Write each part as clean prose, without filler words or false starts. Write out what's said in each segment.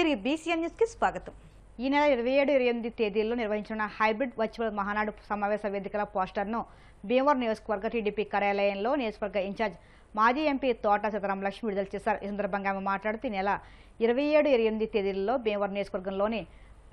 తిరిగి బీసీఎన్ న్యూస్కి స్వాగతం. ఈ నెల 27-28 తేదీల్లో నిర్వహించిన హైబ్రిడ్ వర్చువల్ మహానాడు సమావేశ వేదికల పోస్టర్ను భీమవరం నియోజకవర్గ టీడీపీ కార్యాలయంలో నియోజకవర్గ ఇన్ఛార్జ్ మాజీ ఎంపీ తోట సీతారామలక్ష్మి విడుదల చేశారు. ఈ సందర్భంగా ఆమె మాట్లాడుతూ ఈ నెల 27-28 తేదీల్లో భీమవరం నియోజకవర్గంలోని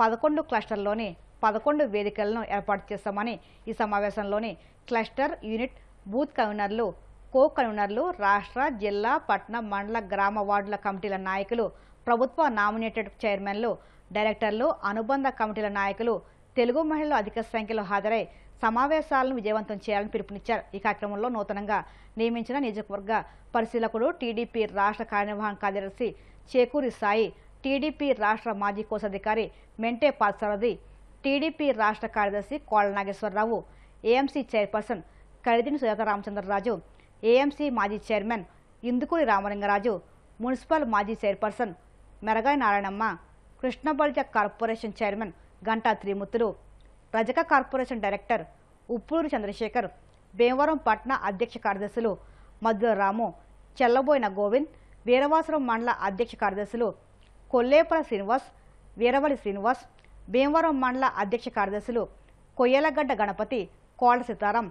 11 క్లస్టర్లోని 11 వేదికలను ఏర్పాటు చేస్తామని, ఈ సమావేశంలోని క్లస్టర్, యూనిట్, బూత్ కన్వీనర్లు, కో కన్వీనర్లు, రాష్ట్ర, జిల్లా, పట్టణ, మండల, గ్రామ వార్డుల కమిటీల నాయకులు, ప్రభుత్వ నామినేటెడ్ చైర్మన్లు, డైరెక్టర్లు, అనుబంధ కమిటీల నాయకులు, తెలుగు మహిళలు అధిక సంఖ్యలో హాజరై సమావేశాలను విజయవంతం చేయాలని పిలుపునిచ్చారు. ఈ కార్యక్రమంలో నూతనంగా నియమించిన నియోజకవర్గ పరిశీలకుడు, టీడీపీ రాష్ట్ర కార్యనిర్వహణ కార్యదర్శి చేకూరి సాయి, టీడీపీ రాష్ట్ర మాజీ కోశాధికారి మెంటే పాల్సారథి, టీడీపీ రాష్ట్ర కార్యదర్శి Kolla Nageswara Rao, AMC chairperson Kalidini Sujatha Ramachandra Raju, AMC మాజీ చైర్మన్ ఇందుకూరి రామలింగరాజు, మున్సిపల్ మాజీ chairperson Meragaya Narayanamma, Krishna Balija corporation chairman Ganta Trimurthulu, Rajaka corporation director Uppuru Chandrasekhar, Bhimavaram పట్టణ అధ్యక్ష కార్యదర్శులు మద్దుల రాము, చెల్లబోయిన గోవింద్, వీరవాసరం మండల అధ్యక్ష కార్యదర్శులు కొల్లేపల శ్రీనివాస్, వీరవలి శ్రీనివాస్, భీమవరం మండల అధ్యక్ష కార్యదర్శులు కొయ్యలగడ్డ గణపతి, కోళ్ల సీతారాం,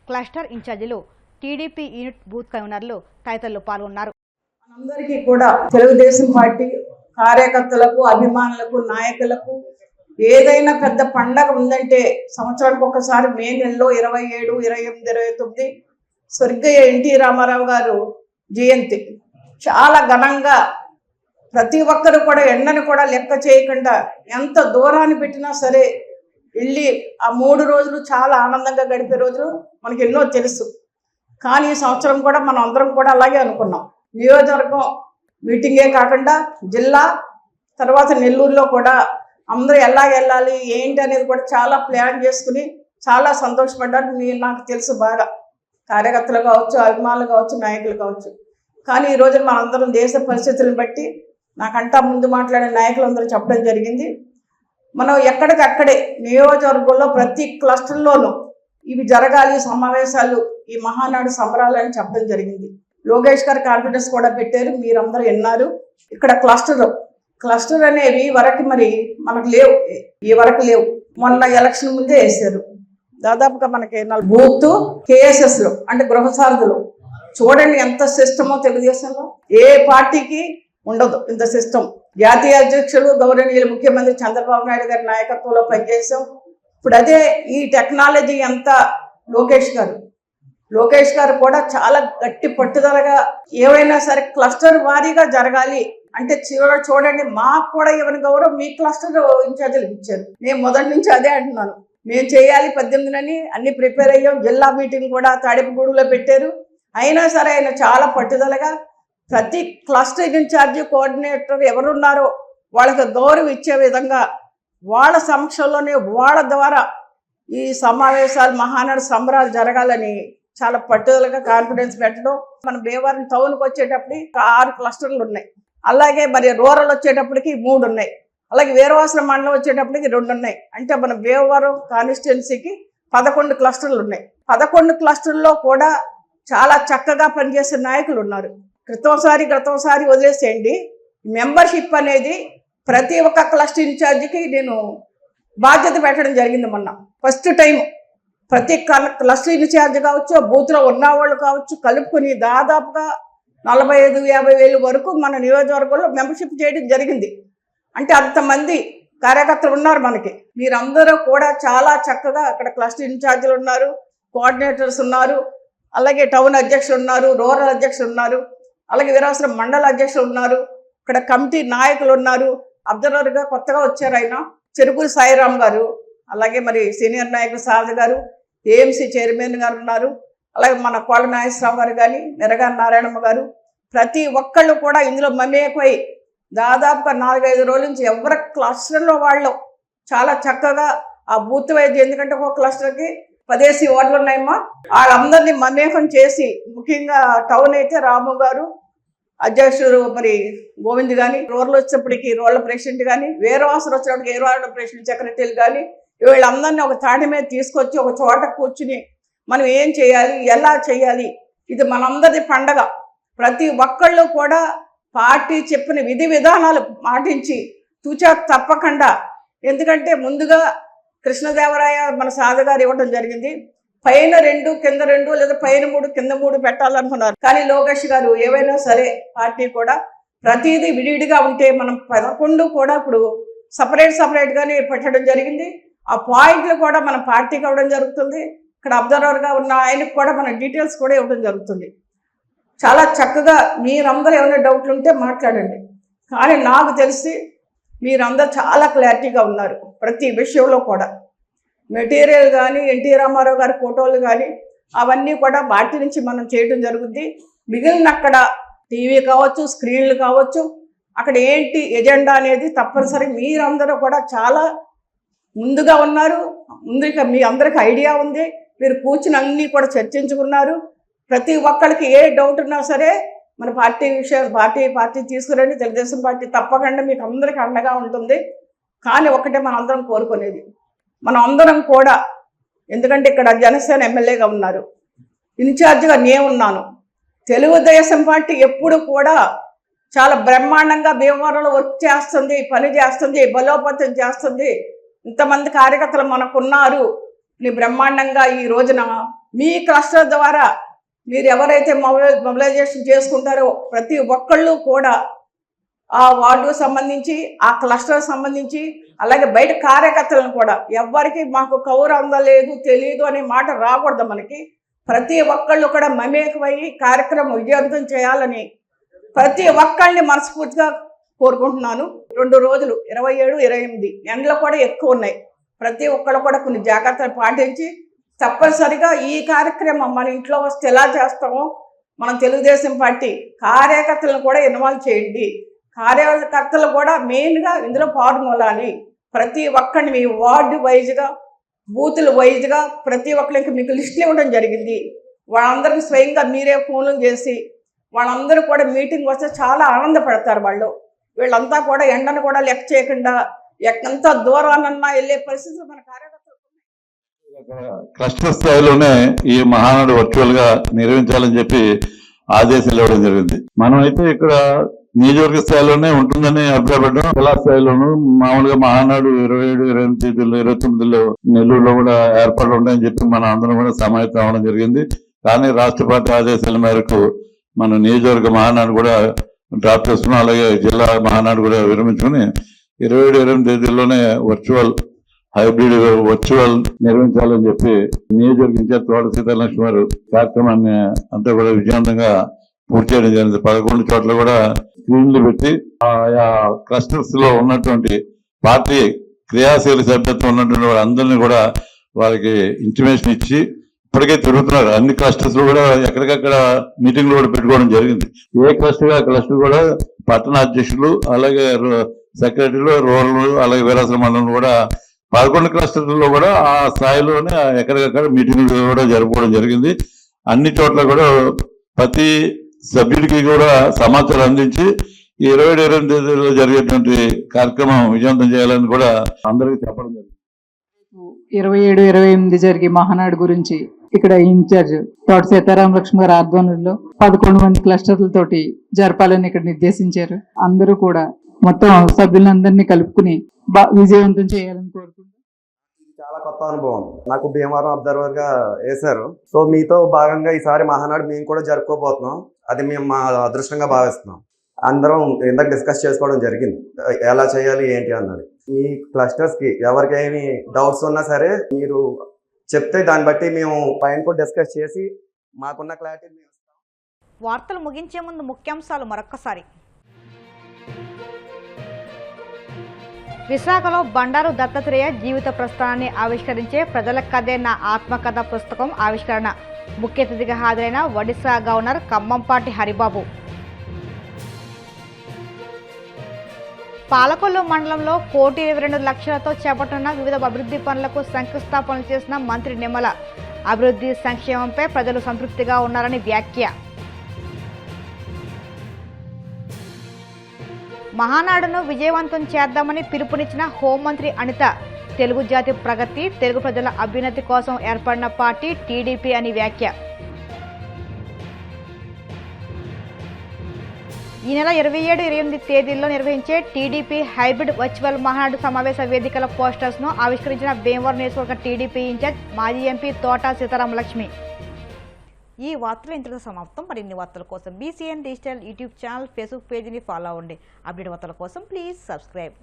క్లస్టర్ ఇన్ఛార్జీలు, టీడీపీ యూనిట్ బూత్ కన్వీనర్లు తదితరులు పాల్గొన్నారు. అందరికీ కూడా తెలుగుదేశం పార్టీ కార్యకర్తలకు, అభిమానులకు, నాయకులకు ఏదైనా పెద్ద పండగ ఉందంటే సంవత్సరానికి ఒకసారి మే నెలలో 27, 28, 29 స్వర్గీయ ఎన్టీ రామారావు గారు జయంతి చాలా ఘనంగా ప్రతి ఒక్కరు కూడా ఎండను కూడా లెక్క చేయకుండా ఎంత దూరాన్ని పెట్టినా సరే వెళ్ళి ఆ 3 రోజులు చాలా ఆనందంగా గడిపే రోజులు మనకి ఎన్నో తెలుసు. కానీ ఈ సంవత్సరం కూడా మనం అందరం కూడా అలాగే అనుకున్నాం. నియోజకవర్గం మీటింగే కాకుండా జిల్లా తర్వాత నెల్లూరులో కూడా అందరూ ఎలా వెళ్ళాలి ఏంటి అనేది కూడా చాలా ప్లాన్ చేసుకుని చాలా సంతోషపడ్డారు. నాకు తెలుసు బాగా, కార్యకర్తలు కావచ్చు, అభిమానులు కావచ్చు, నాయకులు కావచ్చు. కానీ ఈరోజు మనందరం దేశ పరిస్థితులను బట్టి నాకంటా ముందు మాట్లాడే నాయకులందరూ చెప్పడం జరిగింది, మనం ఎక్కడికక్కడే నియోజకవర్గంలో ప్రతి క్లస్టర్లోనూ ఇవి జరగాలి సమావేశాలు, ఈ మహానాడు సంబరాలని చెప్పడం జరిగింది. లోకేష్ గారు కాన్ఫిడెన్స్ కూడా పెట్టారు, మీరందరూ విన్నారు. ఇక్కడ క్లస్టర్ అనేవి వరకు మరి మనకు లేవు, ఈ వరకు లేవు. మొన్న ఎలక్షన్ ముందే వేసారు. దాదాపుగా మనకి బూత్ కేఎస్ఎస్లో అంటే గృహసారథులు చూడండి ఎంత సిస్టమో తెలుగుదేశంలో ఏ పార్టీకి ఉండదు ఇంత సిస్టమ్. జాతీయ అధ్యక్షులు గౌరవనీయులు ముఖ్యమంత్రి చంద్రబాబు నాయుడు గారి నాయకత్వంలో పనిచేసాం. ఇప్పుడు అదే ఈ టెక్నాలజీ అంతా లోకేష్ గారు కూడా చాలా గట్టి పట్టుదలగా ఏవైనా సరే క్లస్టర్ వారీగా జరగాలి అంటే చూడండి మాకు కూడా ఇవ్వని గౌరవం మీ క్లస్టర్ ఇన్ఛార్జీలు ఇచ్చారు. నేను మొదటి నుంచి అదే అంటున్నాను, మేము చేయాలి 18 అన్ని ప్రిపేర్ అయ్యాం. జిల్లా మీటింగ్ కూడా తాడేపుగూడలో పెట్టారు. అయినా సరే ఆయన చాలా పట్టుదలగా ప్రతి క్లస్టర్ ఇన్ఛార్జి, కోఆర్డినేటర్ ఎవరున్నారో వాళ్ళకి గౌరవం ఇచ్చే విధంగా వాళ్ళ సమక్షంలోనే వాళ్ళ ద్వారా ఈ సమావేశాలు మహానాడు సంబరాలు జరగాలని చాలా పట్టుదలగా కాన్ఫిడెన్స్ పెట్టడం. మన భీమవరం టౌన్కి వచ్చేటప్పటికి 6 క్లస్టర్లు ఉన్నాయి. అలాగే మరి రూరల్ వచ్చేటప్పటికి 3 ఉన్నాయి. అలాగే వీరవాసరం మండలం వచ్చేటప్పటికి 2 ఉన్నాయి. అంటే మన భీమవరం కాన్స్టిట్యున్సీకి 11 క్లస్టర్లు ఉన్నాయి. 11 క్లస్టర్లో కూడా చాలా చక్కగా పనిచేసే నాయకులు ఉన్నారు. క్రితంసారి వదిలేసేయండి, మెంబర్షిప్ అనేది ప్రతి ఒక్క క్లస్టర్ ఇన్ఛార్జికి నేను బాధ్యత పెట్టడం జరిగింది. మొన్న ఫస్ట్ టైం ప్రతి క్లస్టర్ ఇన్ఛార్జ్ కావచ్చు, బూత్లో ఉన్నవాళ్ళు కావచ్చు కలుపుకొని దాదాపుగా 45-50 వేలు వరకు మన నియోజకవర్గంలో మెంబర్షిప్ చేయడం జరిగింది. అంటే అంతమంది కార్యకర్తలు ఉన్నారు మనకి. మీరందరూ కూడా చాలా చక్కగా అక్కడ క్లస్టర్ ఇన్ఛార్జీలు ఉన్నారు, కోఆర్డినేటర్స్ ఉన్నారు, అలాగే టౌన్ అధ్యక్షులు ఉన్నారు, రూరల్ అధ్యక్షులు ఉన్నారు, అలాగే వీరవాసరం మండల అధ్యక్షులు ఉన్నారు, ఇక్కడ కమిటీ నాయకులు ఉన్నారు. అబ్జర్వర్గా కొత్తగా వచ్చారు ఆయన చెరుకూరి సాయిరామ్ గారు, అలాగే మరి సీనియర్ నాయకులు సారథి గారు, ఏఎంసీ చైర్మన్ గారు ఉన్నారు, అలాగే మన కోళ్ల నాగేశ్వరరావు గారు కానీ, మెరగా నారాయణమ్మ గారు, ప్రతి ఒక్కళ్ళు కూడా ఇందులో మమేకమై దాదాపుగా 4-5 రోజుల నుంచి ఎవరి క్లస్టర్లో వాళ్ళు చాలా చక్కగా ఆ బూత్ వైద్యం, ఎందుకంటే ఒక క్లస్టర్కి 10 వార్డులు ఉన్నాయమ్మా, వాళ్ళందరినీ మమేకం చేసి ముఖ్యంగా టౌన్ అయితే రాము గారు అధ్యక్షుడు, మరి గోవింద్ కానీ, రూరల్ వచ్చేప్పటికి రూరల్ ప్రెసిడెంట్ కానీ, వీరవాసరం వచ్చేటప్పటికి రూరల్ ప్రెసిడెంట్ సెక్రటరీలు కానీ, వీళ్ళందరినీ ఒక తాటి మీద తీసుకొచ్చి ఒక చోట కూర్చుని మనం ఏం చేయాలి, ఎలా చేయాలి, ఇది మనందరి పండగ. ప్రతి ఒక్కళ్ళు కూడా పార్టీ చెప్పిన విధి విధానాలు పాటించి తూచా తప్పకుండా. ఎందుకంటే ముందుగా కృష్ణదేవరాయ మన సాధగారు ఇవ్వడం జరిగింది. పైన 2 కింద 2 లేదా పైన 3 కింద 3 పెట్టాలనుకున్నారు. కానీ లోకేష్ గారు ఏవైనా సరే పార్టీ కూడా ప్రతిదీ విడివిడిగా ఉంటే మనం 11 కూడా ఇప్పుడు సపరేట్గానే పెట్టడం జరిగింది. ఆ పాయింట్లు కూడా మన పార్టీకి ఇవ్వడం జరుగుతుంది. ఇక్కడ అబ్జర్వర్గా ఉన్న ఆయనకు కూడా మన డీటెయిల్స్ కూడా ఇవ్వడం జరుగుతుంది. చాలా చక్కగా మీరందరూ ఏమైనా డౌట్లు ఉంటే మాట్లాడండి. కానీ నాకు తెలిసి మీరందరూ చాలా క్లారిటీగా ఉన్నారు ప్రతి విషయంలో కూడా. మెటీరియల్ కానీ ఎన్టీ రామారావు గారి ఫోటోలు కానీ అవన్నీ కూడా పార్టీ నుంచి మనం చేయడం జరుగుద్ది. మిగిలిన అక్కడ టీవీ కావచ్చు, స్క్రీన్లు కావచ్చు, అక్కడ ఏంటి ఎజెండా అనేది తప్పనిసరి మీరందరూ కూడా చాలా ముందుగా ఉన్నారు. ముందుగా మీ అందరికీ ఐడియా ఉంది. మీరు కూర్చుని అన్నీ కూడా చర్చించుకున్నారు. ప్రతి ఒక్కరికి ఏ డౌట్ ఉన్నా సరే మన పార్టీ విషయాలు పార్టీ తీసుకురండి. తెలుగుదేశం పార్టీ తప్పకుండా మీకు అందరికీ అండగా ఉంటుంది. కానీ ఒకటే మనం అందరం కోరుకునేది, మనం అందరం కూడా, ఎందుకంటే ఇక్కడ జనసేన ఎమ్మెల్యేగా ఉన్నారు, ఇన్ఛార్జిగా నేను ఉన్నాను. తెలుగుదేశం పార్టీ ఎప్పుడు కూడా చాలా బ్రహ్మాండంగా భీమవరంలో వర్క్ చేస్తుంది, పని చేస్తుంది, బలోపేతం చేస్తుంది. ఇంతమంది కార్యకర్తలు మనకున్నారు. నీ బ్రహ్మాండంగా ఈ రోజున మీ క్లస్టర్ ద్వారా మీరు ఎవరైతే మొబిలైజేషన్ చేసుకుంటారో ప్రతి ఒక్కళ్ళు కూడా ఆ వార్డుకు సంబంధించి, ఆ క్లస్టర్ సంబంధించి, అలాగే బయట కార్యకర్తలను కూడా ఎవ్వరికి మాకు కౌరు అందలేదు తెలియదు అనే మాట రాకూడదు. మనకి ప్రతి ఒక్కళ్ళు కూడా మమేకమయ్యి కార్యక్రమం విజయవంతం చేయాలని ప్రతి ఒక్కళ్ళని మనస్ఫూర్తిగా కోరుకుంటున్నాను. 2 రోజులు 27, 28 ఎండలు కూడా ఎక్కువ ఉన్నాయి. ప్రతి ఒక్కళ్ళు కూడా కొన్ని జాగ్రత్తలు పాటించి తప్పనిసరిగా ఈ కార్యక్రమం మన ఇంట్లో వస్తే ఎలా చేస్తామో మనం తెలుగుదేశం పార్టీ కార్యకర్తలను కూడా ఇన్వాల్వ్ చేయండి. కార్యకర్తలు కూడా మెయిన్గా ఇందులో పాల్గొనాలి. ప్రతి ఒక్కరిని మీ వార్డు వైజ్గా, బూతుల వైజ్గా ప్రతి ఒక్కరికి మీకు లిస్టులు ఇవ్వడం జరిగింది. వాళ్ళందరికీ స్వయంగా మీరే ఫోన్లు చేసి వాళ్ళందరూ కూడా మీటింగ్ వస్తే చాలా ఆనందపడతారు. వీళ్ళంతా కూడా ఎండను కూడా లెక్క చేయకుండా ఎంత దూరానన్నా వెళ్ళే పరిస్థితులు మన కార్యకర్తలు. క్లస్టర్ స్థాయిలోనే ఈ మహానాడు వర్చువల్ గా నిర్వహించాలని చెప్పి ఆదేశాలు ఇవ్వడం జరిగింది. మనం అయితే ఇక్కడ నియోజకవర్గ స్థాయిలోనే ఉంటుందని అభిప్రాయపడ్డాం. జిల్లా స్థాయిలోనూ మామూలుగా మహానాడు 27, 28 తేదీల్లో, 29లో నెల్లూరులో కూడా ఏర్పాట్లు ఉంటాయని చెప్పి మనం అందరం కూడా సమాయత్తం అవ్వడం జరిగింది. కానీ రాష్ట్ర పార్టీ ఆదేశాల మేరకు మన నియోజకవర్గ మహానాడు కూడా డ్రాప్ చేసుకున్నాం. అలాగే జిల్లా మహానాడు కూడా విరమించుకుని 27, 28 తేదీల్లోనే హైబ్రిడ్ వర్చువల్ నిర్వహించాలని చెప్పి నియోజకవర్గ ఇన్ఛార్జ్ తోట సీతాలక్ష్మి గారు కార్యక్రమాన్ని అంతా కూడా విజయవంతంగా పూర్తి చేయడం జరిగింది. 11 చోట్ల కూడా స్క్రీన్లు పెట్టి ఆయా క్లస్టర్స్ లో ఉన్నటువంటి పార్టీ క్రియాశీల సభ్యత్వం ఉన్నటువంటి వాళ్ళందరినీ కూడా వాళ్ళకి ఇంటిమేషన్ ఇచ్చి ఇప్పటికే తిరుగుతున్నారు. అన్ని క్లస్టర్స్ లో కూడా ఎక్కడికక్కడ మీటింగ్లు కూడా పెట్టుకోవడం జరిగింది. ఏ క్లస్టర్ కూడా పట్టణ అధ్యక్షులు, అలాగే సెక్రటరీలు, రూరల్, అలాగే వీరాసన మండలం కూడా 11 క్లస్టర్లలో కూడా ఆ స్థాయిలోనే ఎక్కడికక్కడ మీటింగ్లు కూడా జరుపుకోవడం జరిగింది. అన్ని చోట్ల కూడా ప్రతి సభ్యుడికి కూడా సమాచారం అందించి 27, 28 తేదీలో జరిగేటువంటి కార్యక్రమం విజయవంతం చేయాలని కూడా అందరికీ చెప్పడం జరిగింది. 27, 28 జరిగే మహానాడు గురించి ఇక్కడ ఇన్ఛార్జ్ తోట సీతారామలక్ష్మి గారి ఆధ్వర్యంలో 11 మంది క్లస్టర్లతోటి జరపాలని ఇక్కడ నిర్దేశించారు. అందరూ కూడా మొత్తం సభ్యులందరినీ కలుపుకుని విజయవంతం చేయాలని కోరుకుంటున్నాను. చాలా కొత్త అనుభవం నాకు. భీమవరం అబ్జర్వర్ గా వేశారు. సో మీతో భాగంగా ఈసారి మహానాడు మేము కూడా జరుపుకోబోతున్నాం. అది మేము మా అదృష్టంగా భావిస్తున్నాం. అందరం ఇందాక డిస్కస్ చేసుకోవడం జరిగింది ఎలా చేయాలి ఏంటి అన్నది. మీ క్లస్టర్స్ కి ఎవరికేమి డౌట్స్ ఉన్నా సరే మీరు చెప్తే దాన్ని బట్టి మేము పైన కూడా డిస్కస్ చేసి మాకున్న క్లారిటీ మేము ఇస్తాం. వార్తలు ముగించే ముందు ముఖ్యాంశాలు మరొక్కసారి. విశాఖలో బండారు దత్తాత్రేయ జీవిత ప్రస్థానాన్ని ఆవిష్కరించే ప్రజల కథే నా ఆత్మకథ పుస్తకం ఆవిష్కరణ. ముఖ్య అతిథిగా హాజరైన ఒడిశా గవర్నర్ కంభంపాటి హరిబాబు. పాలకొల్లు మండలంలో 1,22,00,000తో చేపట్టిన వివిధ అభివృద్ధి పనులకు శంకుస్థాపనలు చేసిన మంత్రి నిమ్మల. అభివృద్ధి సంక్షేమంపై ప్రజలు సంతృప్తిగా ఉన్నారని వ్యాఖ్య. మహానాడును విజయవంతం చేద్దామని పిలుపునిచ్చిన హోంమంత్రి అనిత. తెలుగు జాతి ప్రగతి, తెలుగు ప్రజల అభ్యున్నతి కోసం ఏర్పడిన పార్టీ టీడీపీ అని వ్యాఖ్య. ఈ నెల 27-28 తేదీల్లో నిర్వహించే టీడీపీ హైబ్రిడ్ వర్చువల్ మహానాడు సమావేశ వేదికల పోస్టర్స్ను ఆవిష్కరించిన భీమవరం నియోజకవర్గ టీడీపీ ఇన్ఛార్జ్ మాజీ ఎంపీ తోట సీతారామలక్ష్మి. ఈ వార్తలు ఇంతటితో సమాప్తం. మరిన్ని వార్తల కోసం BCN digital YouTube channel, Facebook పేజీని ఫాలో అవ్వండి. అప్డేట్ వార్తల కోసం ప్లీజ్ సబ్స్క్రైబ్.